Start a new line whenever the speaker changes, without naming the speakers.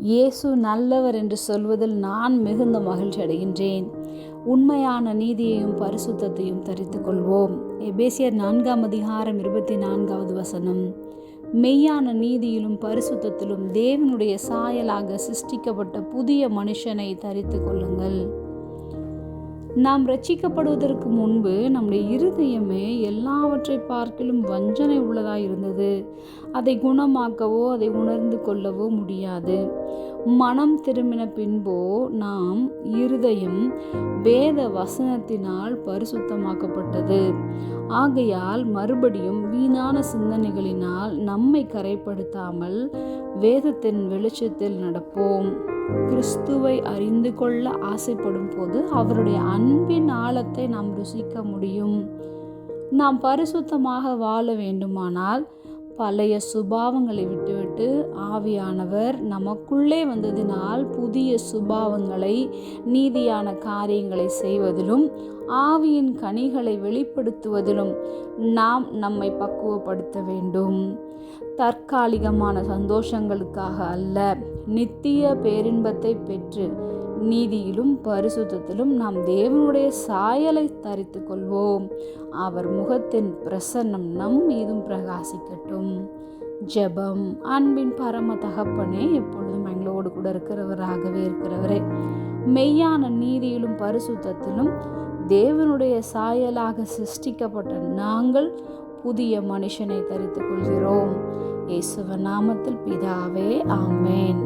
இயேசு நல்லவர் என்று சொல்வதில் நான் மிகுந்த மகிழ்ச்சி அடைகின்றேன். உண்மையான நீதியையும் பரிசுத்தத்தையும் தரித்து கொள்வோம். எபேசியர் 4:24 மெய்யான நீதியிலும் பரிசுத்தத்திலும் தேவனுடைய சாயலாக சிருஷ்டிக்கப்பட்ட புதிய மனுஷனை தரித்து கொள்ளுங்கள். நாம் ரட்சிக்கப்படுவதற்கு முன்பு நம்முடைய இருதயமே எல்லாவற்றை பார்க்கிலும் வஞ்சனை உள்ளதாய் இருந்தது. அதை குணமாக்கவோ அதை உணர்ந்து கொள்ளவோ முடியாது. மனம் திரும்பின பின்போ நாம் இருதயம் வேத வசனத்தினால் பரிசுத்தமாக்கப்பட்டது. ஆகையால் மறுபடியும் வீணான சிந்தனைகளினால் நம்மை கரைப்படுத்தாமல் வேதத்தின் வெளிச்சத்தில் நடப்போம். கிறிஸ்துவை அறிந்து கொள்ள ஆசைப்படும் போது அவருடைய அன்பின் ஆழத்தை நாம் ருசிக்க முடியும். நாம் பரிசுத்தமாக வாழ வேண்டுமானால் பழைய சுபாவங்களை விட்டுவிட்டு ஆவியானவர் நமக்குள்ளே வந்ததினால் புதிய சுபாவங்களை, நீதியான காரியங்களை செய்வதிலும் ஆவியின் கனிகளை வெளிப்படுத்துவதிலும் நாம் நம்மை பக்குவப்படுத்த வேண்டும். தற்காலிகமான சந்தோஷங்களுக்காக அல்ல, நித்திய பேரின்பத்தை பெற்று நீதியிலும் பரிசுத்தத்திலும் நாம் தேவனுடைய சாயலை தரித்து கொள்வோம். அவர் முகத்தின் பிரசன்னம் நம் மீதும் பிரகாசிக்கட்டும். ஜெபம். அன்பின் பரம தகப்பனே, எப்பொழுதும் எங்களோடு கூட இருக்கிறவராகவே இருக்கிறவரே, மெய்யான நீதியிலும் பரிசுத்தத்திலும் தேவனுடைய சாயலாக சிருஷ்டிக்கப்பட்ட நாங்கள் புதிய மனுஷனை தரித்து கொள்கிறோம். இயேசுவின் நாமத்தில் பிதாவே, ஆமென்.